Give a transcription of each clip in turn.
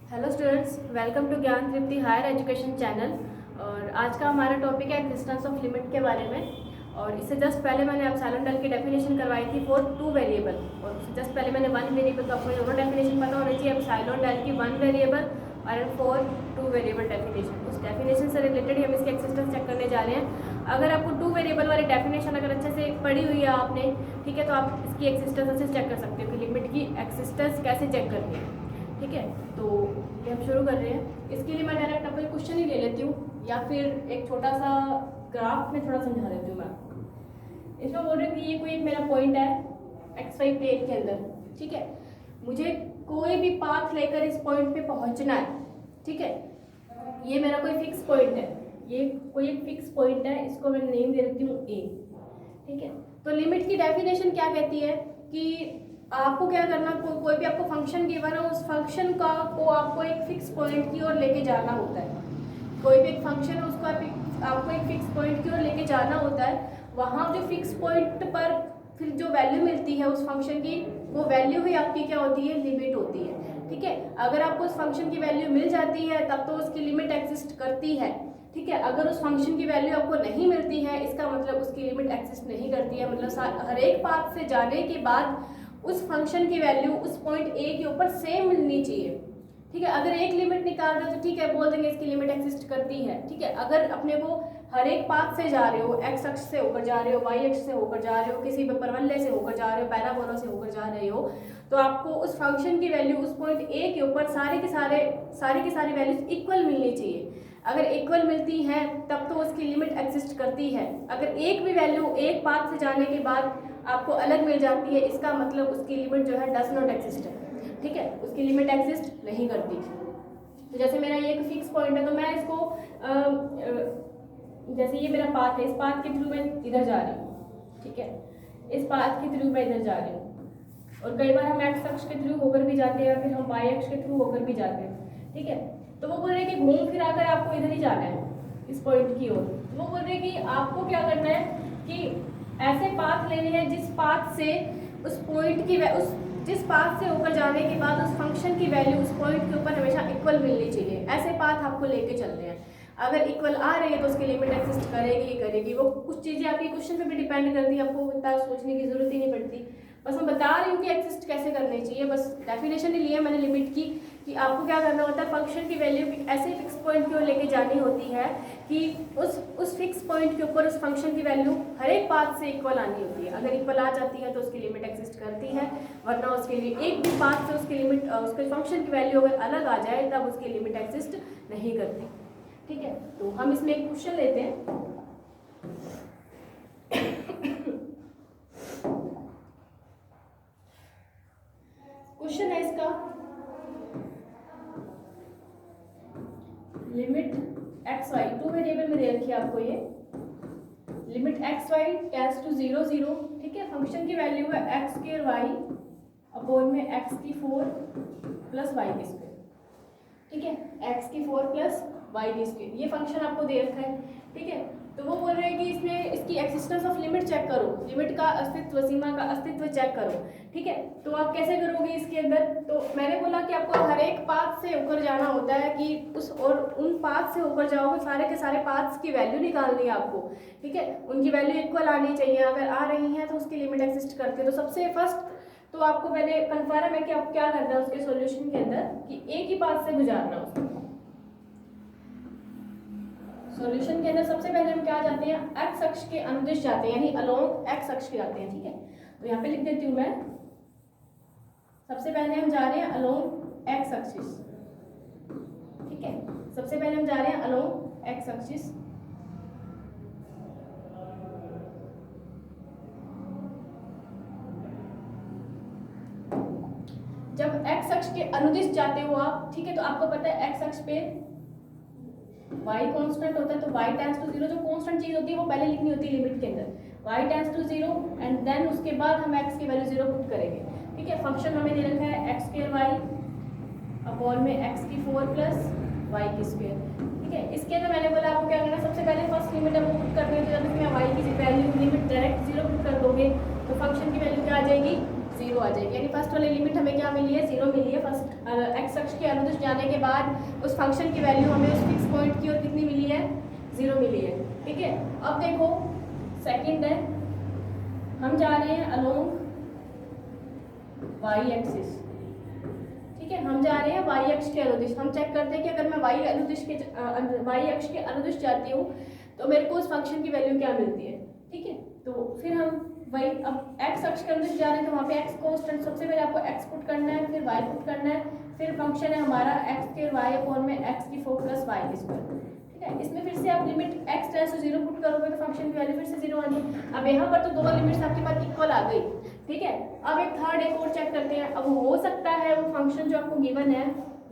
Hello students, welcome to ज्ञान तृप्ति higher education channel. और आज का हमारा टॉपिक है एक्जिस्टेंस ऑफ लिमिट के बारे में। और इससे जस्ट पहले मैंने एप्सिलॉन डेल की डेफिनेशन करवाई थी फॉर टू वेरिएबल, और उससे जस्ट पहले मैंने वन वेरिएबल, तो आपको दोनों डेफिनेशन पता होनी चाहिए, एप्सिलॉन डेल की वन वेरिएबल और फॉर टू वेरिएबल डेफिनेशन। उस डेफिनेशन से रिलेटेड ही हम इसकी एक्सिस्टेंस चेक करने जा रहे हैं। अगर आपको टू वेरिएबल वाली डेफिनेशन अगर अच्छे से पढ़ी हुई है आपने, ठीक है, तो आप इसकी एक्सिस्टेंस अच्छे से चेक कर सकते हो कि लिमिट की एक्सिस्टेंस कैसे चेक करनी है। ठीक है, तो ये हम शुरू कर रहे हैं। इसके लिए मैं डायरेक्ट आपको एक क्वेश्चन ही ले लेती हूँ, या फिर एक छोटा सा ग्राफ में थोड़ा समझा देती हूँ मैं आपको। इसमें बोल रहे हैं कि ये कोई एक मेरा पॉइंट है XY प्लेन के अंदर। ठीक है, मुझे कोई भी पाथ लेकर इस पॉइंट पे पहुंचना है। ठीक है, ये मेरा कोई फिक्स पॉइंट है, ये कोई एक फिक्स पॉइंट है, इसको मैं नेम दे देती हूँ A। ठीक है, तो लिमिट की डेफिनेशन क्या कहती है कि आपको क्या करना, कोई भी आपको फंक्शन गिवन है, उस फंक्शन को आपको एक फिक्स पॉइंट की ओर लेके जाना होता है। कोई भी एक फंक्शन है, उसको आपको एक फिक्स पॉइंट की ओर लेके जाना होता है। वहाँ जो फिक्स पॉइंट पर फिर जो वैल्यू मिलती है उस फंक्शन की, वो वैल्यू ही आपकी क्या होती है, लिमिट होती है। ठीक है, अगर आपको उस फंक्शन की वैल्यू मिल जाती है तब तो उसकी लिमिट एग्जिस्ट करती है। ठीक है, अगर उस फंक्शन की वैल्यू आपको नहीं मिलती है, इसका मतलब उसकी लिमिट एग्जिस्ट नहीं करती है। मतलब हर एक पाथ से जाने के बाद उस फंक्शन की वैल्यू उस पॉइंट A के ऊपर सेम मिलनी चाहिए। ठीक है, अगर एक लिमिट निकाल रहे हो तो ठीक है, बोल देंगे इसकी लिमिट एग्जिस्ट करती है। ठीक है, अगर अपने को हर एक पाथ से जा रहे हो, एक्स अक्ष से होकर जा रहे हो, वाई अक्ष से होकर जा रहे हो, किसी भी परवलय से होकर जा रहे हो, पैराबोला से होकर जा रहे हो, तो आपको उस फंक्शन की वैल्यू उस पॉइंट A के ऊपर सारी की सारी वैल्यूज इक्वल मिलनी चाहिए। अगर इक्वल मिलती है तब तो उसकी लिमिट एग्जिस्ट करती है। अगर एक भी वैल्यू एक पाथ से जाने के बाद आपको अलग मिल जाती है, इसका मतलब उसकी लिमिट जो है डज नॉट एग्जिस्ट है। ठीक है, उसकी लिमिट एग्जिस्ट नहीं करती। तो जैसे मेरा ये एक फिक्स पॉइंट है, तो मैं इसको जैसे ये मेरा पाथ है, इस पाथ के थ्रू मैं इधर जा रही हूँ। ठीक है, इस पाथ के थ्रू मैं इधर जा रही हूँ, और कई बार हम एक्स अक्ष के थ्रू होकर भी जाते हैं, या फिर हम वाई अक्ष के थ्रू होकर भी जाते हैं। ठीक है, तो वो बोल रहे हैं कि घूम फिरा कर आपको इधर ही जाना है, इस पॉइंट की ओर। वो बोल रहे हैं कि आपको क्या करना है कि ऐसे पाथ लेने हैं जिस पाथ से उस पॉइंट की जिस पाथ से होकर जाने के बाद उस फंक्शन की वैल्यू उस पॉइंट के ऊपर हमेशा इक्वल मिलनी चाहिए। ऐसे पाथ आपको लेके चलने हैं। अगर इक्वल आ रही है तो उसकी लिमिट एग्जिस्ट करेगी ही करेगी। वो कुछ चीज़ें आपकी क्वेश्चन पे भी डिपेंड करती है, आपको इतना सोचने की जरूरत ही नहीं पड़ती। बस मैं बता रही हूँ कि एग्जिस्ट कैसे करनी चाहिए। बस डेफिनेशन ही लिया मैंने लिमिट की, कि आपको क्या करना होता है, फंक्शन की वैल्यू ऐसे फिक्स पॉइंट की ओर लेके जानी होती है कि उस फिक्स पॉइंट के ऊपर उस फंक्शन की वैल्यू हर एक पाथ से इक्वल आनी होती है। अगर इक्वल आ जाती है तो उसकी लिमिट एग्जिस्ट करती है, वरना उसके लिए एक भी पाथ से उसकी लिमिट उसके फंक्शन की वैल्यू अगर अलग आ जाए तब उसकी लिमिट एग्जिस्ट नहीं करती। ठीक है, तो हम इसमें एक क्वेश्चन लेते हैं। क्वेश्चन है इसका, limit x y, two variable में दे रखी है आपको ये limit x y tends to 0 0। ठीक है, फंक्शन की वैल्यू है एक्स स्क्वायर वाई अपॉन में एक्स की 4 प्लस वाई की स्क्वायर। ठीक है, एक्स की 4 प्लस वाई की स्क्वायर, ये फंक्शन आपको दे रखा है। ठीक है, तो वो बोल रहे हैं कि इसमें इसकी एक्सिस्टेंस ऑफ लिमिट चेक करो, लिमिट का अस्तित्व, सीमा का अस्तित्व चेक करो। ठीक है, तो आप कैसे करोगे इसके अंदर, तो मैंने बोला कि आपको हर एक पाथ से होकर जाना होता है कि उन पाथ से होकर जाओगे, सारे के सारे पाथ्स की वैल्यू निकालनी है आपको। ठीक है, उनकी वैल्यू इक्वल आनी चाहिए। अगर आ रही है तो उसकी लिमिट एग्जिस्ट करती है। तो सबसे फर्स्ट तो आपको पहले कन्फर्म है कि आप क्या करना है उसके सॉल्यूशन के अंदर, कि एक ही पाथ से गुजारना उसको। सॉल्यूशन के अंदर सबसे पहले हम क्या जाते हैं, एक्स अक्ष के अनुदिश जाते हैं, यानी अलोंग एक्स अक्ष के जाते हैं। ठीक है, तो यहाँ पे लिख देती हूँ मैं, सबसे पहले हम जा रहे हैं अलोंग एक्स एक्सिस। ठीक है, सबसे पहले हम जा रहे हैं अलोंग एक्स एक्सिस। जब एक्स अक्ष के अनुदिश जाते हो आप, ठीक है, तो आपको पता है एक्स अक्ष पे y कांस्टेंट होता है, तो y टेंड्स टू 0, जो कांस्टेंट चीज होती है वो पहले लिखनी होती है लिमिट के अंदर, y tends to 0 and then उसके बाद हम x की वैल्यू 0 पुट करेंगे। ठीक है, फंक्शन हमें दे रखा है x स्क्वायर y अपॉन में x की 4 प्लस y की स्क्वायर। ठीक है, इसके अंदर मैंने बोला आपको क्या करना है, सबसे पहले फर्स्ट लिमिट है वो पुट करनी है। तो जब इसमें y की वैल्यू लिमिट डायरेक्ट 0 पुट कर दोगे तो फंक्शन की वैल्यू क्या आ जाएगी, 0 आ जाएगी। यानी फर्स्ट वाली लिमिट हमें क्या मिली है, 0 मिली है फर्स्ट एक्स अक्ष के अनुदिश जाने के बाद उस फंक्शन की वैल्यू हमें उस फिक्स पॉइंट की और कितनी मिली है, 0 मिली है। ठीक है, अब देखो सेकंड है, हम जा रहे हैं अलोंग वाई एक्सिस। ठीक है, हम जा रहे हैं वाई अक्ष के अनुदिश। हम चेक करते हैं कि अगर मैं वाई अक्ष के अनुदिश जाती हूँ तो मेरे को उस फंक्शन की वैल्यू क्या मिलती है। ठीक है, तो फिर हम वही अब एक्स अक्ष के अनुदिश जा रहे हैं तो वहाँ पे एक्स कांस्टेंट, सबसे पहले आपको एक्स पुट करना है, फिर वाई पुट करना है, फिर फंक्शन है हमारा एक्स स्क्वायर वाई अपॉन में एक्स की 4 प्लस वाई की स्क्वायर। ठीक है, इसमें फिर से आप limit x tends to 0 put करोगे तो फंक्शन की वैल्यू फिर से 0 आनी। अब यहाँ पर तो दोनों लिमिट्स आपके पास इक्वल आ गई। ठीक है, अब एक थर्ड एक और चेक करते हैं। अब हो सकता है वो फंक्शन जो आपको गिवन है,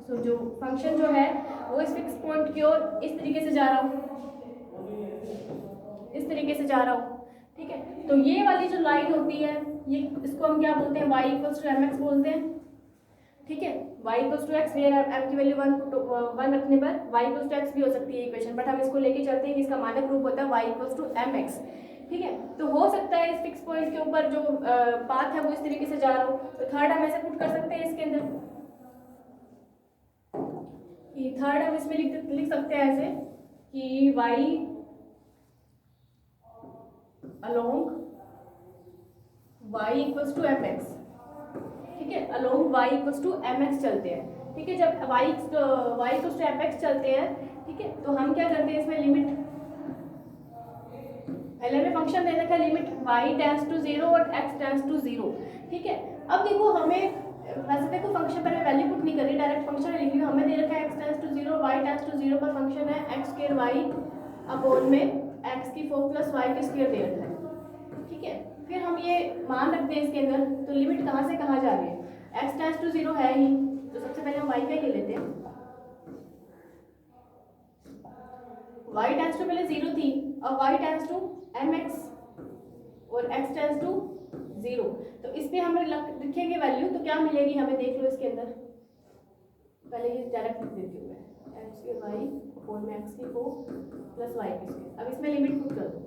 तो जो फंक्शन जो है वो इस फिक्स पॉइंट की ओर इस तरीके से जा रहा हूँ, इस तरीके से जा रहा हूँ। ठीक है, तो ये वाली जो लाइन होती है ये, इसको हम क्या बोलते हैं, y इक्वल्स टू mx बोलते हैं। ठीक है, y equals to x, m की वैल्यू 1 रखने पर y इक्वल्स टू x भी हो सकती है इक्वेशन, बट हम इसको लेके चलते हैं कि इसका मानक रूप होता है y इक्वल्स टू mx। ठीक है, तो हो सकता है इस फिक्स पॉइंट के ऊपर जो पाथ है वो इस तरीके से जा रहा हो, तो थर्ड हम ऐसे पुट कर सकते हैं इसके अंदर। थर्ड हम इसमें लिख सकते हैं ऐसे कि y along y equals to mx। ठीक है, along y equals to mx चलते हैं। ठीक है, जब y इक्वल्स टू mx चलते हैं, ठीक है, तो हम क्या करते हैं इसमें लिमिट, पहले हमें फंक्शन दे रखा है लिमिट y टेंड्स टू 0 और x टेंड्स टू 0। ठीक है, अब देखो हमें वैसे देखो फंक्शन पर मैं वैल्यू पुट नहीं कर रही, डायरेक्ट फंक्शन लिख रही हूँ। हमें दे रखा है x tends to 0 y tends to 0 पर फंक्शन है x स्क्वायर y अपॉन में x की 4 प्लस y का स्क्वायर दे रखा है। ठीक है, फिर हम ये मान रखते हैं इसके अंदर, तो लिमिट कहाँ से कहाँ जा रही है, x टेंड्स टू 0 है ही, तो सबसे पहले हम y का ही ले लेते हैं। y टेंड्स टू पहले 0 थी, अब y टेंड्स टू mx और x टेंड्स टू 0, तो इस पे हम लिखेंगे वैल्यू, तो क्या मिलेगी हमें, देख लो इसके अंदर। पहले ये डायरेक्ट लिख देती हूँ मैं, x के y अपॉन में x की 4 प्लस y की स्क्वायर। अब इसमें लिमिट पुट कर दो,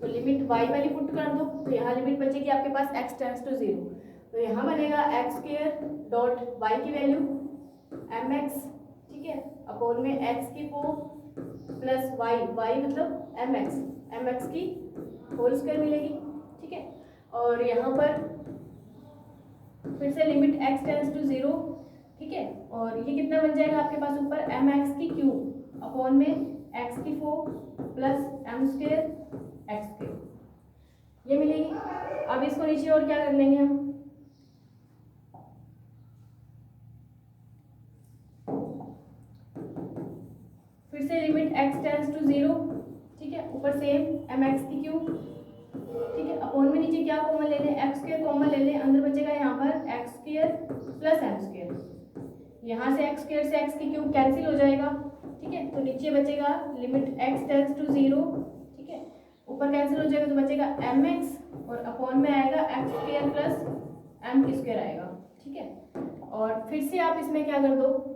तो लिमिट y वाली पुट कर दो, तो यहाँ लिमिट बचेगी आपके पास x टेंड्स टू 0, तो यहाँ बनेगा x स्क्वायर डॉट y की वैल्यू mx, ठीक है, अपॉन में x की 4 प्लस y मतलब mx की होल स्क्वायर मिलेगी। ठीक है, और यहाँ पर फिर से लिमिट x टेंड्स टू 0। ठीक है, और ये कितना बन जाएगा आपके पास ऊपर, mx की क्यूब अपॉन में x की 4 plus m square x square, ये मिलेगी। अब इसको नीचे और क्या कर लेंगे हम, फिर से लिमिट x टेंड्स टू 0। ठीक है, ऊपर सेम mx की क्यूब, ठीक है, अपॉन में नीचे क्या कॉमन ले लें, x स्क्वायर कॉमन ले लें, अंदर बचेगा यहाँ पर x square plus m square, यहाँ से x स्क्वायर से x की क्यूब कैंसिल हो जाएगा। ठीक है, तो नीचे बचेगा लिमिट x टेंड्स टू 0। ठीक है, ऊपर कैंसिल हो जाएगा तो बचेगा mx और अपॉन में आएगा x स्क्वायर प्लस m की स्क्वायर आएगा। ठीक है, और फिर से आप इसमें क्या कर दो,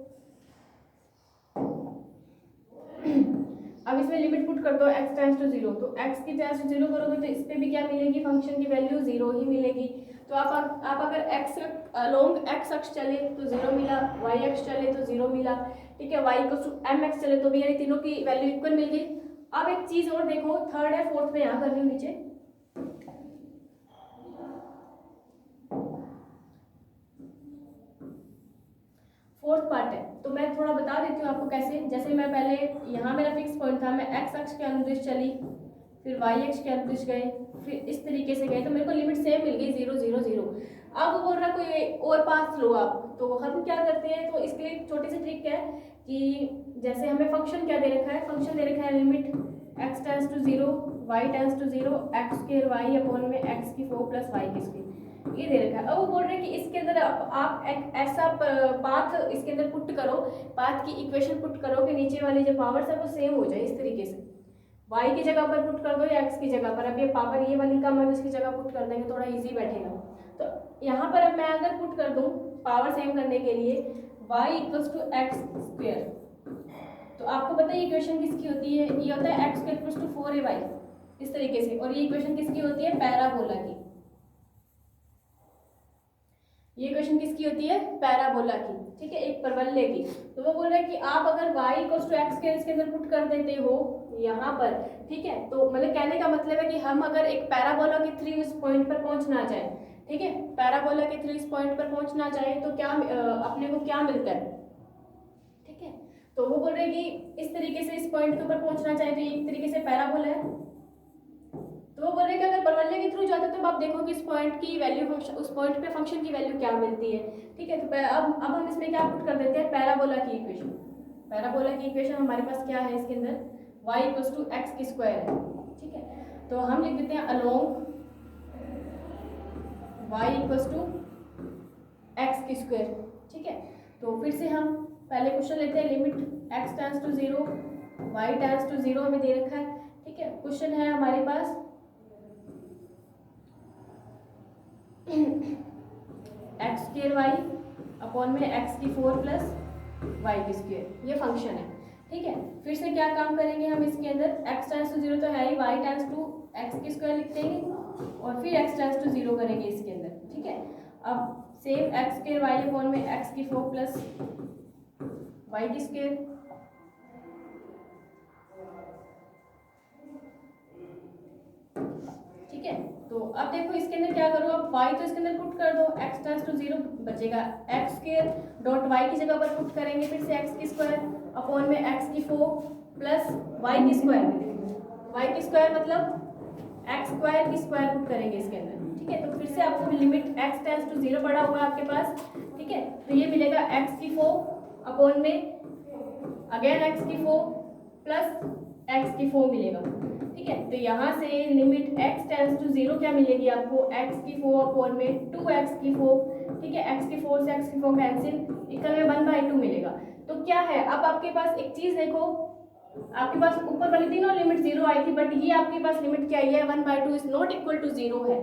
अब इसमें लिमिट पुट कर दो x टेंड्स टू 0, तो x की टेंड्स टू 0 करोगे तो इस पे भी क्या मिलेगी, फंक्शन की वैल्यू 0 ही मिलेगी। तो आप अगर x अलोंग x अक्ष चले तो 0 मिला, y अक्ष चले तो 0 मिला। ठीक है, y इक्वल्स टू mx चले तो भी यानी तीनों की वैल्यू इक्वल मिल गई। अब एक चीज और देखो, थर्ड है, फोर्थ में यहाँ कर रही हूँ नीचे, फोर्थ पार्ट है, तो मैं थोड़ा बता देती हूँ आपको कैसे। जैसे मैं पहले यहाँ मेरा फिक्स पॉइंट था, मैं x अक्ष के अनुदिश चली, फिर y अक्ष के अनुदिश गए, फिर इस तरीके से गए, तो मेरे को लिमिट सेम मिल गई 0 0 0। अब वो बोल रहा कोई और पाथ लो आप, तो हम क्या करते हैं, तो इसके लिए एक छोटी सी ट्रिक है कि जैसे हमें फंक्शन क्या दे रखा है, फंक्शन दे रखा है limit x tends to 0 y tends to 0 x squared y upon में x की 4 प्लस y की स्क्वायर, ये दे रखा है। अब वो बोल रहे हैं कि इसके अंदर आप एक ऐसा पाथ इसके अंदर पुट करो, पाथ की इक्वेशन पुट करो कि नीचे वाली जो पावर्स है वो सेम हो जाए। इस तरीके से y की जगह पर पुट कर दो या x की जगह पर, अब ये पावर ये वाली कम है इसकी जगह पुट कर देंगे, थोड़ा इजी बैठेगा। तो यहाँ पर अब मैं अगर पुट कर दूँ पावर सेम करने के लिए y equals to x squared, तो आपको पता है इक्वेशन किसकी होती है, ये होता है x square equals to 4ay, इस तरीके से। और ये इक्वेशन किसकी होती है, पैराबोला की। ये क्वेश्चन किसकी होती है? पैराबोला की, ठीक है, एक परवलय की। तो वो बोल रहे हैं कि आप अगर y इक्वल्स टू एक्स के इसके अंदर पुट कर देते हो यहाँ पर, ठीक है, तो मतलब कहने का मतलब है कि हम अगर एक पैराबोला के थ्रू इस पॉइंट पर पहुंचना चाहें, ठीक है, पैराबोला के थ्रू इस पॉइंट पर पहुंचना चाहें तो क्या अपने को क्या मिलता है, ठीक है। तो वो बोल रहे हैं कि इस तरीके से इस पॉइंट के ऊपर पहुंचना चाहे तो ये एक तरीके से पैराबोला है। तो वो बोल रहे हैं कि अगर परवलय के थ्रू जाते तो आप देखो कि इस पॉइंट की वैल्यू फंक्शन, उस पॉइंट पे फंक्शन की वैल्यू क्या मिलती है, ठीक है। तो अब हम इसमें क्या पुट कर देते हैं? पैराबोला की इक्वेशन। पैराबोला की इक्वेशन हमारे पास क्या है इसके अंदर? y इक्वल्स टू एक्स की स्क्वायर है, ठीक है। तो हम लिख देते हैं along y equals to x की स्क्वायर, ठीक है। तो फिर से हम पहले क्वेश्चन लेते हैं, limit x tends to 0 y tends to 0 हमें दे रखा है, ठीक है। क्वेश्चन है हमारे पास एक्स स्क्र वाई अपॉन में एक्स की 4 प्लस वाई की स्क्र, ये फंक्शन है, ठीक है। फिर से क्या काम करेंगे हम इसके अंदर? एक्स टेंड्स टू 0 तो है ही, वाई टेंड्स टू एक्स की स्क्वायर लिख देंगे और फिर एक्स टेंड्स टू 0 करेंगे इसके अंदर, ठीक है। अब same x square y upon में एक्स की 4 प्लस वाई की स्क्र, ठीक है। तो अब देखो इसके अंदर क्या करो, अब y तो इसके अंदर पुट कर दो, x टेंड्स टू 0 बचेगा, x स्क्वायर डॉट y की जगह पर पुट करेंगे, फिर से x की स्क्वायर अपॉन में x की 4 प्लस y की स्क्वायर, y की स्क्वायर मतलब x स्क्वायर की स्क्वायर पुट करेंगे इसके अंदर, ठीक है। तो फिर से आपको लिमिट x टेंड्स टू 0 पड़ा हुआ है आपके पास, ठीक है। तो ये मिलेगा x की 4 अपॉन में अगेन x की 4 प्लस x की 4 मिलेगा, ठीक है। तो यहाँ से लिमिट x टेंड्स टू 0 क्या मिलेगी आपको? x की 4 अपॉन में 2x की 4, ठीक है। x की 4 से x की 4 कैंसिल, इक्वल में 1/2 मिलेगा। तो क्या है, अब आपके पास एक चीज देखो, आपके पास ऊपर वाली तीनों लिमिट 0 आई थी, बट ये आपके पास लिमिट क्या आई है? 1/2 इज नॉट इक्वल टू 0 है।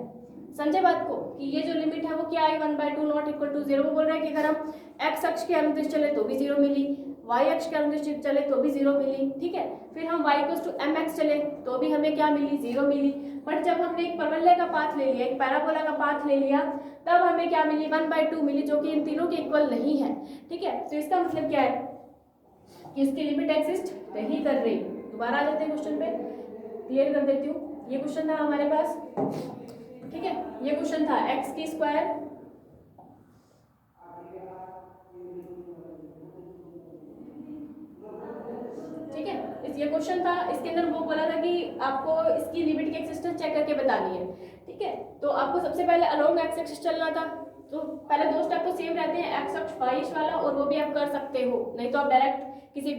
समझे बात को कि ये जो लिमिट है वो क्या आई? 1/2 नॉट इक्वल टू 0। वो बोल रहा है कि अगर हम x अक्ष के अनुदिश चले तो भी 0 मिली, y अक्ष के अनुदिश चले तो भी 0 मिली, ठीक है। फिर हम y इक्वल्स टू mx चले तो भी हमें क्या मिली? 0 मिली। बट जब हमने एक परवलय का पाथ ले लिया, एक पैराबोला का पाथ ले लिया, तब हमें क्या मिली? 1/2 मिली, जो कि इन तीनों के इक्वल नहीं है, ठीक है। तो इसका मतलब क्या है कि इसकी लिमिट एग्जिस्ट नहीं कर रही। दोबारा आ जाते हैं क्वेश्चन पे, क्लियर कर देती हूँ। ये क्वेश्चन था हमारे पास, ठीक है। ये क्वेश्चन था एक्स की स्क्वायर ठीक है, ये क्वेश्चन था। इसके अंदर वो बोला था कि आपको इसकी लिमिट की एक्सिस्टेंस चेक करके बतानी है, ठीक है। तो आपको सबसे पहले अलोंग एक्स एक्सिस चलना था, तो पहले दो स्टेप तो सेम रहते हैं, एक्स अक्ष वाई अक्ष वाला, और वो भी आप कर सकते हो, नहीं तो आप डायरेक्ट किसी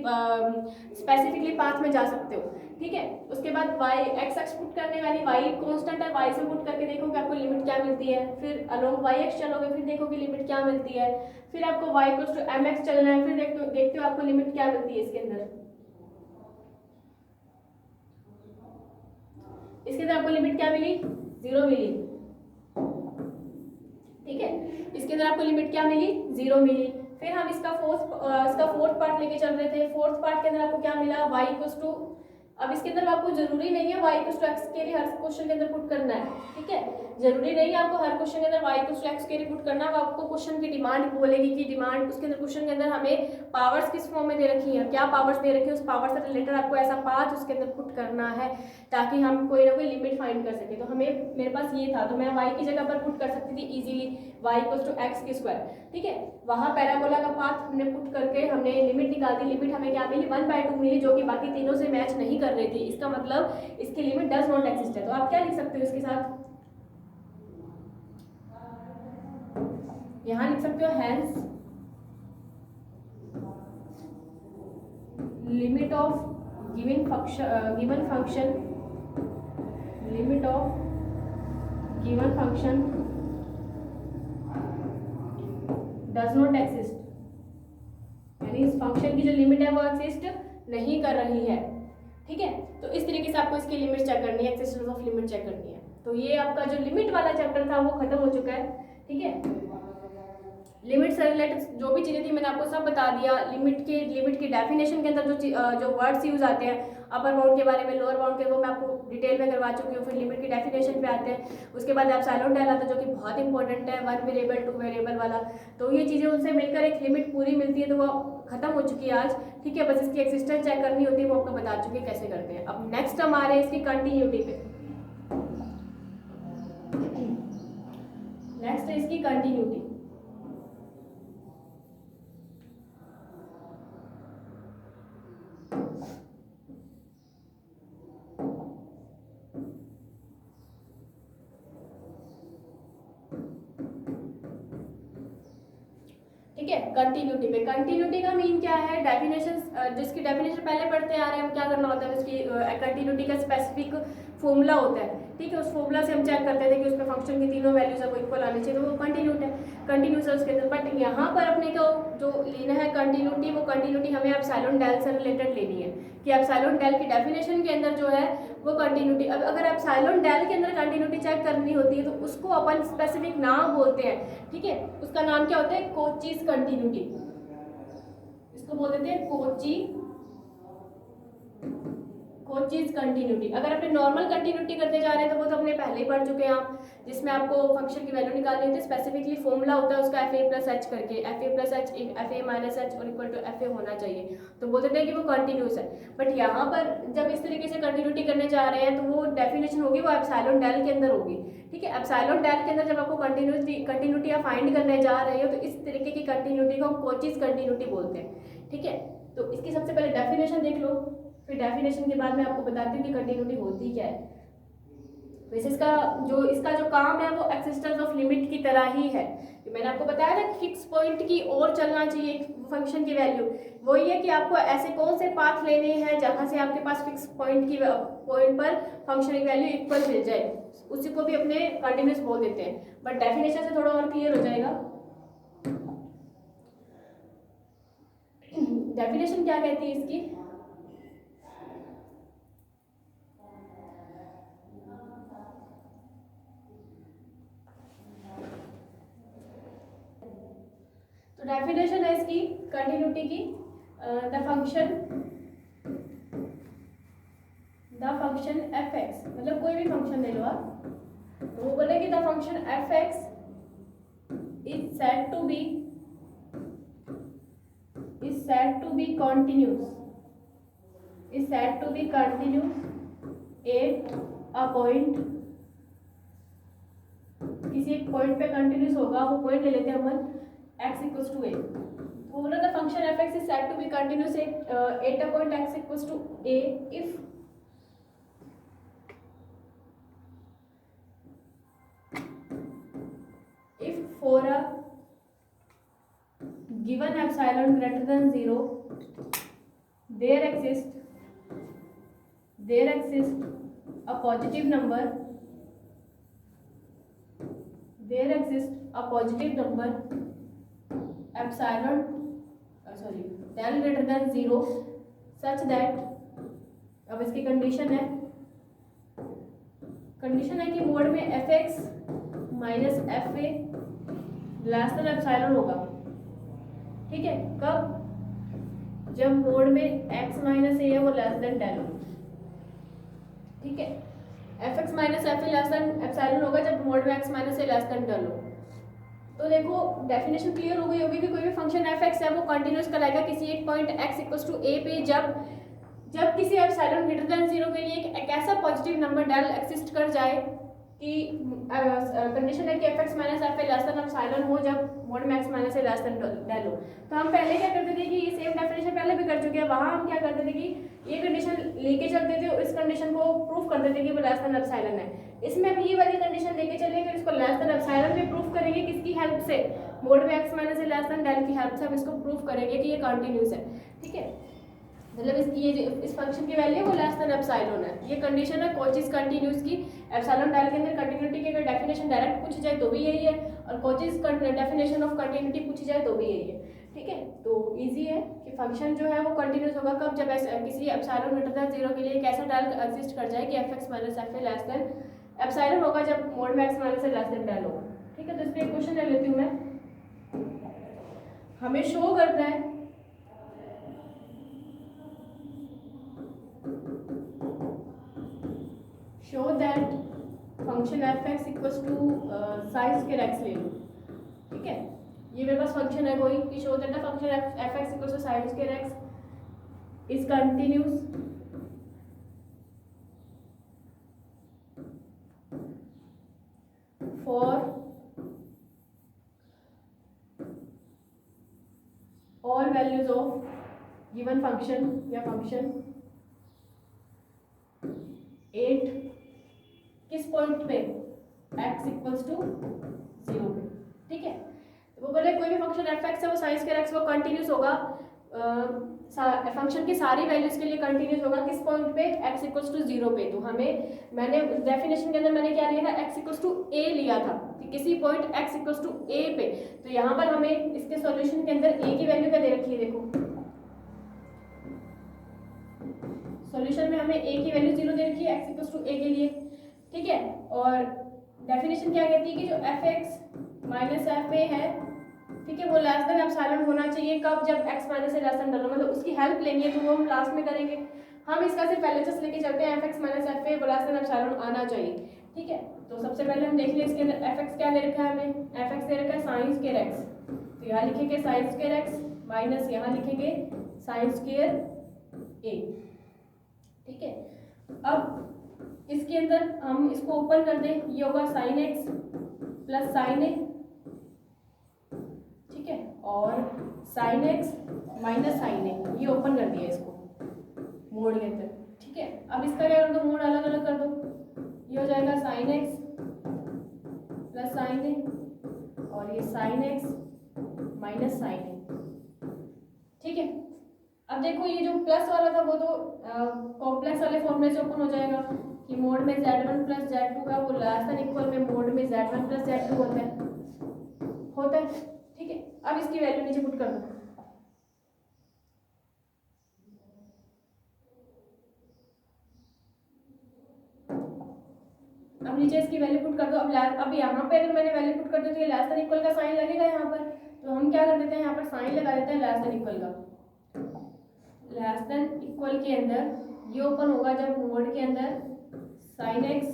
स्पेसिफिकली पाथ में जा सकते हो, ठीक है। उसके बाद वाई एक्स अक्ष पुट करने वाली, वाई कांस्टेंट है, वाई से पुट करके देखोगे आपको लिमिट क्या मिलती है। फिर अलोंग वाई एक्स चलोगे, फिर देखोगे लिमिट क्या मिलती है। फिर आपको y equals to m x चलना है, फिर देखते हो आपको लिमिट क्या मिलती है इसके अंदर। इसके अंदर आपको लिमिट क्या मिली? 0 मिली, ठीक है। इसके अंदर आपको लिमिट क्या मिली? 0 मिली। फिर हम इसका फोर्थ पार्ट लेके चल रहे थे। फोर्थ पार्ट के अंदर आपको क्या मिला? y इक्वल्स टू, अब इसके अंदर आपको जरूरी नहीं है y इक्वल्स टू एक्स के लिए हर क्वेश्चन के अंदर पुट करना है, ठीक है। जरूरी नहीं है आपको हर क्वेश्चन के अंदर y इक्वल्स टू एक्स के लिए पुट करना। वो आपको क्वेश्चन की डिमांड बोलेगी कि डिमांड, उसके अंदर क्वेश्चन के अंदर हमें पावर्स किस फॉर्म में दे रखी है, क्या पावर्स दे रखी है, उस पावर से रिलेटेड आपको ऐसा पाथ उसके अंदर पुट करना है ताकि हम कोई ना कोई लिमिट फाइंड कर सके। तो हमें, मेरे पास ये था तो मैं y की जगह पर पुट कर सकती थी easily, y equals to x की स्क्वायर, ठीक है। वहाँ पैराबोला का पाथ हमने पुट करके हमने लिमिट निकाल दी। लिमिट हमें क्या मिली? 1/2 मिली, जो कि बाकी तीनों से मैच नहीं कर रही थी। इसका मतलब इसकी लिमिट डज नॉट एक्सिस्ट है। तो आप क्या लिख सकते हो इसके साथ? यहाँ लिख सकते हो hence limit of given function limit of given function does not exist, यानी इस फंक्शन की जो लिमिट है वो एक्सिस्ट नहीं कर रही है, ठीक है। तो इस तरीके से आपको इसकी लिमिट चेक करनी है, एक्सिस्टेंस ऑफ लिमिट चेक करनी है। तो ये आपका जो लिमिट वाला चैप्टर था वो खत्म हो चुका है, ठीक है। लिमिट से रिलेटेड जो भी चीज़ें थी मैंने आपको सब बता दिया। लिमिट की डेफिनेशन के अंदर जो वर्ड्स यूज आते हैं, अपर बाउंड के बारे में, लोअर बाउंड के, वो मैं आपको डिटेल में करवा चुकी हूँ। फिर लिमिट की डेफिनेशन पे आते हैं, उसके बाद एप्सिलॉन डेल आता है जो कि बहुत इंपॉर्टेंट है, 1 वेरिएबल 2 वेरिएबल वाला। तो ये चीज़ें उनसे मिलकर एक लिमिट पूरी मिलती है, तो वो खत्म हो चुकी है आज। ठीक है, बस इसकी एक्सिस्टेंस चेक करनी होती है, वो आपको बता चुके हैं कैसे करते हैं। अब नेक्स्ट हमारे इसकी कंटिन्यूटी पे, नेक्स्ट है इसकी कंटिन्यूटी। ठीक है, कंटिन्यूटी पे, कंटिन्यूटी का मीन क्या है, डेफिनेशन, जिसकी डेफिनेशन पहले पढ़ते आ रहे हैं हम, क्या करना होता है, उसकी कंटिन्यूटी का स्पेसिफिक फॉर्मूला होता है। ठीक है, उस फॉर्मूला से हम चेक करते थे कि उसमें फंक्शन की तीनों वैल्यूज है वो इक्वल आनी चाहिए, तो वो कंटिन्यूट है, कंटिन्यूस है उसके अंदर। बट यहाँ पर अपने को जो लेना है कंटिन्यूटी, वो कंटिन्यूटी हमें एप्सिलॉन डेल से रिलेटेड लेनी है कि एप्सिलॉन डेल की डेफिनेशन के अंदर जो है वो कंटिन्यूटी। अब अगर एप्सिलॉन डेल के अंदर कंटिन्यूटी चेक करनी होती है तो उसको अपन स्पेसिफिक नाम बोलते हैं। ठीक है, उसका नाम क्या होता है, कोचीज कंटिन्यूटी, इसको बोल देते हैं कोचीज कंटिन्यूटी। अगर अपने नॉर्मल कंटिन्यूटी करते जा रहे हैं तो वो तो हमने पहले ही पढ़ चुके हैं आप, जिसमें आपको फंक्शन की वैल्यू निकालनी होती है, स्पेसिफिकली फॉर्मूला होता है उसका एफ ए प्लस एच करके, F A plus H F A minus H और इक्वल टू एफ ए होना चाहिए, तो बोल देते हैं कि वो कंटिन्यूस है। बट यहाँ पर जब इस तरीके से कंटिन्यूटी करने जा रहे हैं तो वो डेफिनेशन होगी वो एप्सिलॉन डेल के अंदर होगी। ठीक है, एप्सिलॉन डेल के अंदर जब आपको कंटिन्यूटी आप फाइंड करने जा रहे हो तो इस तरीके की कंटिन्यूटी को हम कोचीज कंटिन्यूटी बोलते हैं। ठीक है, तो इसकी सबसे पहले डेफिनेशन देख लो, फिर डेफिनेशन के बाद मैं आपको बताती हूँ कि कंटिन्यूटी होती क्या है। वैसे इसका जो काम है वो एक्सिस्टेंस ऑफ लिमिट की तरह ही है। मैंने आपको बताया था कि फिक्स पॉइंट की ओर चलना चाहिए फंक्शन की वैल्यू, वही है कि आपको ऐसे कौन से पाथ लेने हैं जहां से आपके पास फिक्स पॉइंट पर फंक्शन की वैल्यू इक्वल मिल जाए, उसी को भी अपने कंटिन्यूस बोल देते हैं। बट डेफिनेशन से थोड़ा और क्लियर हो जाएगा। डेफिनेशन क्या कहती है इसकी, तो डेफिनेशन है इसकी कंटिन्यूटी की, द फंक्शन एफ एक्स, मतलब कोई भी फंक्शन ले लो आप, तो वो बोले कि the function f x is said to be continuous at a point, किसी एक पॉइंट पे कंटिन्यूस होगा, वो पॉइंट ले लेते हैं अपन x equals to a, तो बोला the function f(x) is said to be continuous at a point x equals to a if for a given epsilon greater than 0 there exists a positive number epsilon del greater than 0 such that, अब इसकी condition है कि mode में F x minus F A less than epsilon होगा। ठीक है, कब, जब मोड में एक्स माइनस ए है वो लेस देन डेल हो। ठीक है, F x minus F A less than epsilon होगा जब मोड में एक्स माइनस ए लेस देन डेल हो। तो देखो डेफिनेशन क्लियर हो गई होगी कि कोई भी फंक्शन एफ एक्स है वो कंटिन्यूस कराएगा किसी एक पॉइंट एक्स इक्वल्स टू ए पे जब किसी एप्सिलॉन ग्रेटर देन 0 के लिए एक ऐसा पॉजिटिव नंबर डेल एक्सिस्ट कर जाए कि कंडीशन है कि F x minus F A less than epsilon हो जब मोड में एक्स माइनस ए लेस देन डेल हो। तो हम पहले क्या करते थे कि ये सेम डेफिनेशन पहले भी कर चुके हैं, वहाँ हम क्या करते थे कि ये कंडीशन लेके चलते थे और इस कंडीशन को प्रूफ कर देते कि वो लेस देन एप्सिलॉन है। इसमें अब ये वाली कंडीशन लेके चलेंगे, इसको लेस देन एप्सिलॉन में प्रूफ करेंगे, किसकी हेल्प से, मोड में एक्स माइनस ए लेस देन डेल की हेल्प से हम इसको प्रूफ करेंगे कि ये कंटिन्यूस है। ठीक है, मतलब इस फंक्शन की वैल्यू वो लेस देन एप्सिलॉन है। ये कंडीशन है कोचीज कंटिन्यूस की। एप्सिलॉन डेल के अंदर कंटिन्यूटी की अगर डेफिनेशन डायरेक्ट पूछी जाए तो भी यही है, और कोचीज डेफिनेशन ऑफ कंटिन्यूटी पूछी जाए तो भी यही है। ठीक है, तो इजी है कि फंक्शन जो है वो कंटिन्यूस होगा कब, जब किसी एप्सिलॉन ग्रेटर देन 0 के लिए एक ऐसा डेल एक्सिस्ट कर जाए कि F x minus F A less than epsilon होगा जब मोड में एक्स माइनस ए लेस देन डेल होगा। ठीक है, तो इस पर एक क्वेश्चन ले लेती हूँ मैं, हमें शो करना है function f x equals to sine squared x ले लो, ठीक है। ये मेरे पास फंक्शन है कोई कि show that the function f x equals to sine squared x is continuous for all values of given function या function 8 किस पॉइंट पे x इक्वल्स टू 0 पे, ठीक है। तो वो बोले कोई भी फंक्शन एफ एक्स है वो साइन स्क्वायर एक्स वो कंटिन्यूस होगा, फंक्शन की सारी वैल्यूज के लिए कंटिन्यूस होगा किस पॉइंट पे x इक्वल्स टू 0 पे। तो मैंने डेफिनेशन के अंदर मैंने क्या लिया था, x इक्वल्स टू a लिया था कि किसी point x equals to a पे। तो यहाँ पर हमें इसके सॉल्यूशन के अंदर a की वैल्यू क्या दे रखी है, देखो सॉल्यूशन में हमें a की वैल्यू 0 दे रखी है x इक्वल्स टू a के लिए, ठीक है। और डेफिनेशन क्या कहती है कि जो F x minus F A है, ठीक है, वो लेस देन एप्सिलॉन होना चाहिए कब, जब x माइनस से लेस देन डलो, मतलब उसकी हेल्प लेनी है तो वो हम लास्ट में करेंगे। हम इसका सिर्फ एलएचएस लेके चलते हैं, F x minus F A less than epsilon आना चाहिए, ठीक है। तो सबसे पहले हम देख लें इसके अंदर एफ एक्स क्या दे रखा है, हमें एफ एक्स दे रखा है साइन स्क्वायर एक्स, तो यहाँ लिखेंगे साइन स्क्वायर एक्स माइनस यहाँ लिखेंगे साइन स्क्वायर ए, ठीक है। अब इसके अंदर हम इसको ओपन कर दें, ये होगा साइन एक्स प्लस साइन ए, ठीक है, और साइन एक्स माइनस साइन ए, ये ओपन कर दिया इसको मोड के अंदर, ठीक है। अब इसका क्या कर दो, मोड अलग अलग कर दो, ये हो जाएगा साइन एक्स प्लस साइन ए और ये साइन एक्स माइनस साइन ए, ठीक है। अब देखो ये जो प्लस वाला था वो तो कॉम्प्लेक्स वाले फॉर्मूले से ओपन हो जाएगा कि मोड में z1 प्लस z2 का वो लेस देन इक्वल में मोड में z1 प्लस z2 होता है, ठीक है। अब इसकी वैल्यू नीचे पुट कर दो, अब नीचे इसकी वैल्यू पुट कर दो। अब यहाँ पे अगर मैंने वैल्यू पुट कर दी तो ये लेस देन इक्वल का साइन लगेगा यहाँ पर, तो हम क्या कर देते हैं यहाँ पर साइन लगा देते हैं लेस देन इक्वल का। लेस देन इक्वल के अंदर ये ओपन होगा जब मोड के अंदर साइन एक्स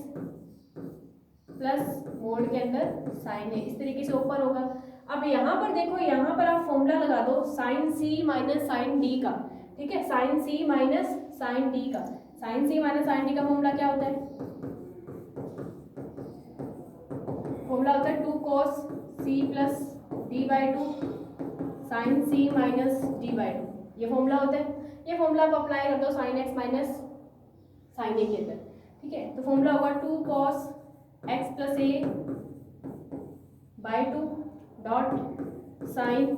प्लस मोड के अंदर साइन ए, इस तरीके से ओपन होगा। अब यहाँ पर देखो, यहाँ पर आप फॉर्मूला लगा दो sine C minus sine D का, ठीक है, sine C minus sine D का। Sine C minus sine D का फॉर्मूला क्या होता है, फॉर्मूला होता है 2 cos c plus D by 2 sine C minus D by 2, ये फॉर्मूला होता है। ये फॉर्मूला आप अप्लाई कर दो साइन एक्स माइनस साइन ए के अंदर, ठीक है। तो फॉर्मूला होगा 2 cos x plus A by 2 dot sign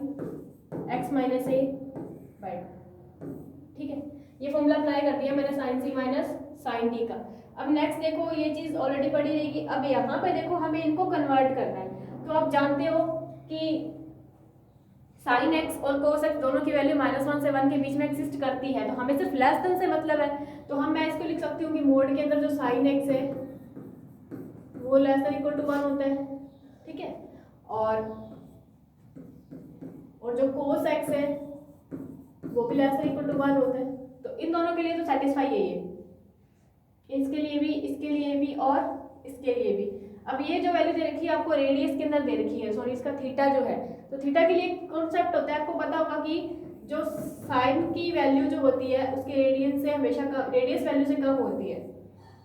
x minus a by 2, ठीक है। ये फॉर्मूला अप्लाई कर दिया मैंने sign C minus sine D का। अब नेक्स्ट देखो, ये चीज़ ऑलरेडी पड़ी रहेगी। अब यहाँ पे देखो हमें इनको कन्वर्ट करना है, तो आप जानते हो कि साइन एक्स और कोस एक्स दोनों की वैल्यू -1 से 1 के बीच में एक्सिस्ट करती है, तो हमें सिर्फ लेस देन से मतलब है। तो मैं इसको लिख सकती हूँ कि मोड के अंदर जो साइन एक्स है वो लेस देन इक्वल टू 1 होता है, ठीक है, और जो कोस एक्स है वो भी लेस देन इक्वल टू 1 होता है। तो इन दोनों के लिए तो सेटिस्फाई है ये, इसके लिए भी, इसके लिए भी और इसके लिए भी। अब ये जो वैल्यू दे रखी है आपको रेडियस के अंदर दे रखी है, सॉरी इसका थीटा जो है, तो थीटा के लिए कॉन्सेप्ट होता है, आपको पता होगा कि जो साइन की वैल्यू जो होती है उसके रेडियस से हमेशा कम, रेडियस वैल्यू से कम होती है,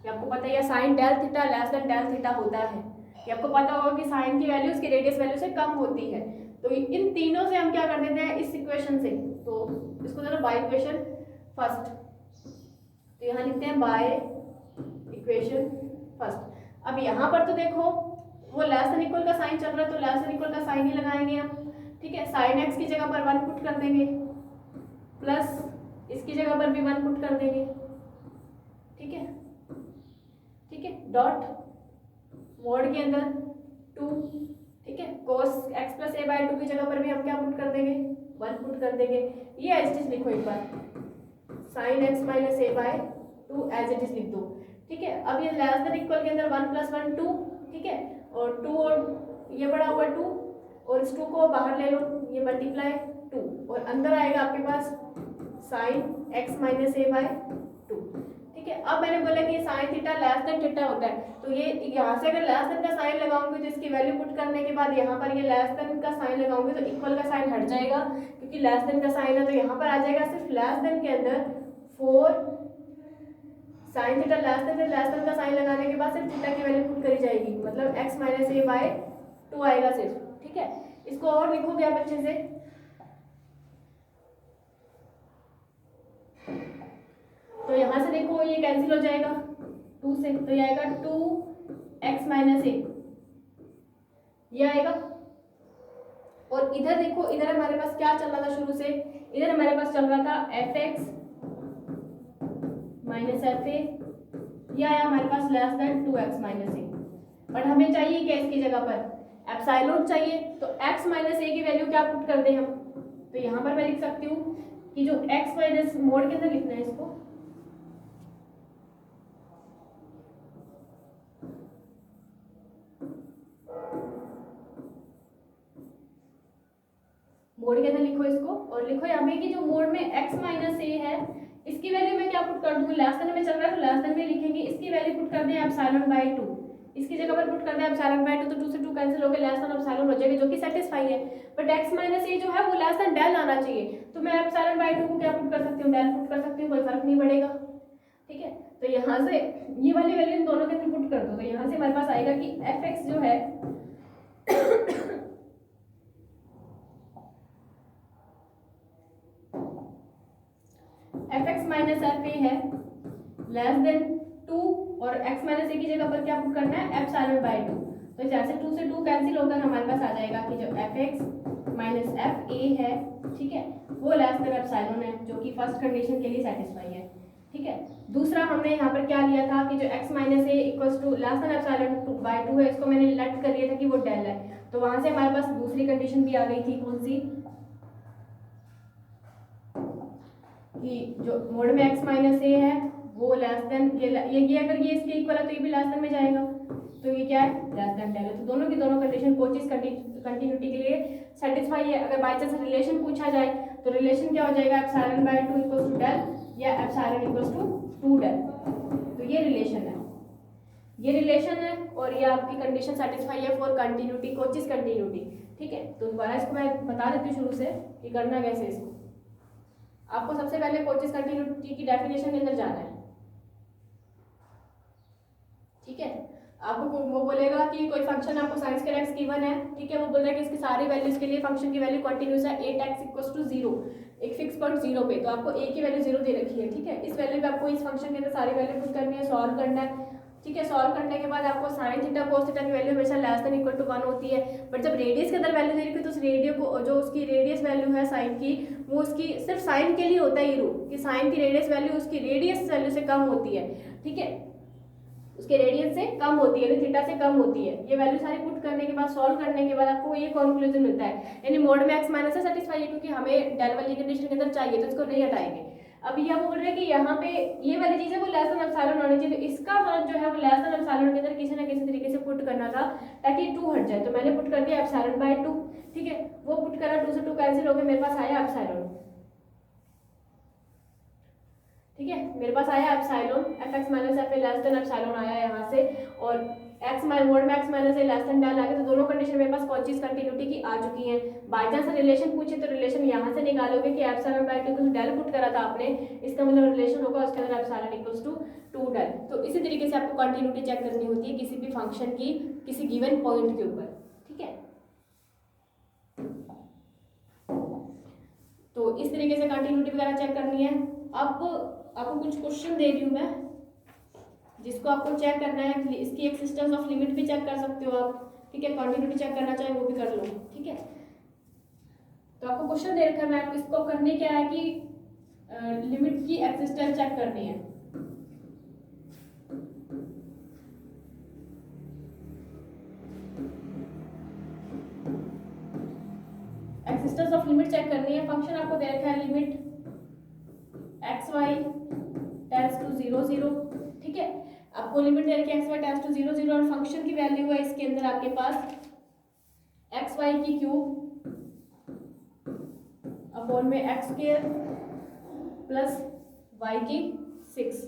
ये आपको पता है। या sine del theta less than del theta होता है, ये आपको पता होगा कि साइन की वैल्यू उसकी रेडियस वैल्यू से कम होती है। तो इन तीनों से हम क्या कर देते हैं इस इक्वेशन से, तो इसको जरा बाय इक्वेशन फर्स्ट, तो यहाँ लिखते हैं बाय इक्वेशन फर्स्ट। अब यहाँ पर तो देखो वो लेस देन इक्वल का साइन चल रहा है, तो लेस देन इक्वल का साइन ही लगाएंगे हम, ठीक है। साइन एक्स की जगह पर 1 पुट कर देंगे प्लस इसकी जगह पर भी 1 पुट कर देंगे, ठीक है, ठीक है, डॉट मोड के अंदर 2, ठीक है, cos x plus A by 2 की जगह पर भी हम क्या पुट कर देंगे 1 पुट कर देंगे। ये एज इट इज लिखो एक बार, sine x minus a by 2 as it is लिख दो, ठीक है। अब ये लेस देन इक्वल के अंदर 1 प्लस 1 2, ठीक है, और 2 और ये बड़ा हुआ 2 और इस 2 को बाहर ले लो, ये मल्टीप्लाई 2 और अंदर आएगा आपके पास sine x minus a by 2, ठीक है। अब मैंने बोला कि sine theta less than theta होता है, तो ये यहाँ से अगर लेस देन का साइन लगाऊंगी तो इसकी वैल्यू पुट करने के बाद यहाँ पर ये लेस देन का साइन लगाऊंगी तो इक्वल का साइन हट जाएगा, क्योंकि लेस देन का साइन है तो यहाँ पर आ जाएगा सिर्फ लेस देन के अंदर 4 साइन थीटा लेस देन का साइन लगाने के बाद सिर्फ थीटा की वैल्यू पुट करी जाएगी, मतलब x माइनस ए बाय 2 आएगा सिर्फ। ठीक है, इसको और लिखोगे आप अच्छे से, तो यहाँ से देखो ये कैंसिल हो जाएगा 2 से, तो ये आएगा 2x माइनस ए, ये आएगा। और इधर देखो, इधर हमारे पास क्या चल रहा था शुरू से, इधर हमारे पास चल रहा था fx माइनस एफ ए, ये आया हमारे पास less than 2x minus a, but हमें चाहिए क्या इसकी जगह पर एप्सिलॉन चाहिए, तो x माइनस ए की वैल्यू क्या पुट कर दें हम, तो यहाँ पर मैं लिख सकती हूँ कि जो x माइनस मोड के अंदर लिखना है इसको, मोड के अंदर लिखो इसको, और लिखो यहाँ पे कि जो मोड में x माइनस ए है इसकी वैल्यू मैं क्या पुट कर दूँ, लेस देन में चल रहा है तो लेस देन में लिखेंगे, इसकी वैल्यू पुट कर दें एप्सिलॉन बाय 2, इसकी जगह पर पुट कर दें एप्सिलॉन बाय 2, तो 2 से 2 कैंसिल हो गए, लेस देन एप्सिलॉन हो जाएगा जो कि सेटिस्फाई है, बट x माइनस ए जो है वो लेस देन डेल आना चाहिए, तो मैं एप्सिलॉन बाय 2 को क्या पुट कर सकती हूँ, डेल पुट कर सकती हूँ, कोई फर्क नहीं पड़ेगा। ठीक है, तो यहाँ से ये वाली वैल्यू इन दोनों के अंदर पुट कर दो, तो यहाँ से हमारे पास आएगा कि fx जो है fx माइनस एफ ए है लेस देन 2, और x माइनस ए की जगह पर क्या पुट करना है एप्सिलॉन बाय 2, तो जैसे 2 से 2 कैंसिल होकर हमारे पास आ जाएगा कि जो fx माइनस एफ ए है, ठीक है, वो लेस देन एप्सिलॉन है, जो कि फर्स्ट कंडीशन के लिए सेटिस्फाई है। ठीक है, दूसरा हमने यहाँ पर क्या लिया था कि जो x minus a equals to less than epsilon by 2 है, इसको मैंने लेट कर लिया था कि वो डेल है, तो वहां से हमारे पास दूसरी कंडीशन भी आ गई थी, कौन सी, कि जो मोड में x माइनस ए है वो लेस देन ये अगर ये इसके इक्वल है तो ये भी लेस देन में जाएगा, तो ये क्या है लेस देन डेल है, तो दोनों की दोनों कंडीशन कोचीज कंटिन्यूटी के लिए सेटिस्फाई है। अगर बाय चांस रिलेशन पूछा जाए तो रिलेशन क्या हो जाएगा, epsilon by 2 equals to del या एप्सिलॉन इक्वल्स टू 2 डेल, तो ये रिलेशन है, ये रिलेशन है, और ये आपकी कंडीशन सेटिस्फाई है फॉर कंटिन्यूटी, कोचीज कंटिन्यूटी। ठीक है, तो दोबारा इसको मैं बता देती हूँ शुरू से कि करना कैसे इसको। आपको सबसे पहले कोचीज कंटिन्यूटी की डेफिनेशन के अंदर जाना है। ठीक है, आपको वो बोलेगा कि कोई फंक्शन आपको साइंस के एक्स गिवन है, ठीक है, वो बोल रहा है कि इसकी सारी वैल्यूज के लिए फंक्शन की वैल्यू कंटिन्यूस है 8x इक्वल्स टू 0, एक फिक्स पॉइंट 0 पे, तो आपको a की वैल्यू 0 दे रखी है। ठीक है, इस वैल्यू पे आपको इस फंक्शन के अंदर सारी वैल्यू पुट करनी है, सॉल्व करना है। ठीक है, सॉल्व करने के बाद आपको साइन थीटा कोस थीटा की वैल्यू हमेशा लेस देन इक्वल टू 1 होती है, बट जब रेडियस के अंदर वैल्यू दे रखी है तो उस रेडियो को, जो उसकी रेडियस वैल्यू है साइन की, वो उसकी सिर्फ साइन के लिए होता है ये रूल कि साइन की रेडियस वैल्यू उसकी रेडियस वैल्यू से कम होती है। ठीक है, उसके रेडियस से कम होती है, थीटा से कम होती है। ये वैल्यू सारी पुट करने के बाद, सॉल्व करने के बाद आपको ये कंक्लूजन मिलता है, यानी मोड में x माइनस से सेटिस्फाई है, क्योंकि हमें डेल वाली कंडीशन के अंदर चाहिए, तो इसको नहीं हटाएंगे। अब यह बोल रहे हैं कि यहाँ पे ये वाली चीज है वो लेस देन एप्सिलॉन होनी चाहिए, तो इसका मान जो है वो लेस देन एप्सिलॉन के अंदर किसी ना किसी तरीके से पुट करना था ताकि 2 हट जाए, तो मैंने पुट कर दिया एप्सिलॉन बाय 2। ठीक है, वो पुट करा, 2 से 2 कैंसिल हो गए, मेरे पास आया एप्सिलॉन। ठीक है, मेरे पास आया epsilon, fx minus F A less than epsilon आया यहाँ से, और x मोड में x माइनस ए लेस देन डेल आ गया, तो दोनों कंडीशन मेरे पास कोचीज कंटिन्यूटी की आ चुकी हैं। बाय चांस रिलेशन पूछे तो रिलेशन यहाँ से निकालोगे कि epsilon by 2 equals del put करा था आपने, इसका मतलब रिलेशन होगा उसके अंदर एप्सिलॉन इक्वल्स टू 2 डेल। तो इसी तरीके से आपको कंटिन्यूटी चेक करनी होती है किसी भी फंक्शन की किसी गिवन पॉइंट के ऊपर। ठीक है, तो इस तरीके से कंटिन्यूटी वगैरह चेक करनी है। अब आपको कुछ क्वेश्चन दे रही हूँ मैं, जिसको आपको चेक करना है, इसकी एक्सिस्टेंस ऑफ लिमिट भी चेक कर सकते हो आप। ठीक है, कंटिन्यूटी चेक करना चाहे वो भी कर लो। ठीक है, तो आपको क्वेश्चन दे रखा है, मैं आपको इसको करने क्या है कि लिमिट की एक्सिस्टेंस चेक करनी है। एक्सिस्टेंस ऑफ लिमिट चेक करनी है। फंक्शन आपको दे रखा है limit x y tends to 0 0। ठीक है, आपको लिमिट दे रखी है एक्स वाई टेंड्स टू 0 0, और फंक्शन की वैल्यू है इसके अंदर आपके पास एक्स वाई की क्यूब अपॉन में एक्स स्क्वायर प्लस वाई की 6।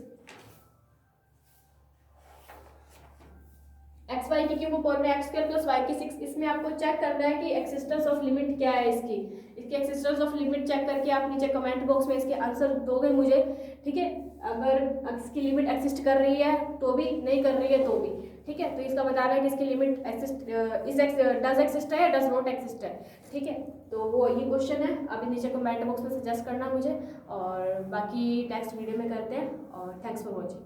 एक्स वाई की क्यूब और में एक्स स्क्वायर प्लस वाई की 6, इसमें आपको चेक करना है कि एक्सिस्टेंस ऑफ लिमिट क्या है इसकी एक्सिस्टेंस ऑफ लिमिट चेक करके आप नीचे कमेंट बॉक्स में इसके आंसर दोगे मुझे, ठीक है। अगर इसकी लिमिट एक्सिस्ट कर रही है तो भी, नहीं कर रही है तो भी, ठीक है। तो इसका बताना है कि इसकी लिमिट डज एक्सिस्ट है या डज नॉट एक्सिस्ट है, ठीक है। तो वो ये क्वेश्चन है, अभी नीचे कमेंट बॉक्स में सजेस्ट करना मुझे, और बाकी नेक्स्ट वीडियो में करते हैं, और थैंक्स फॉर वॉचिंग।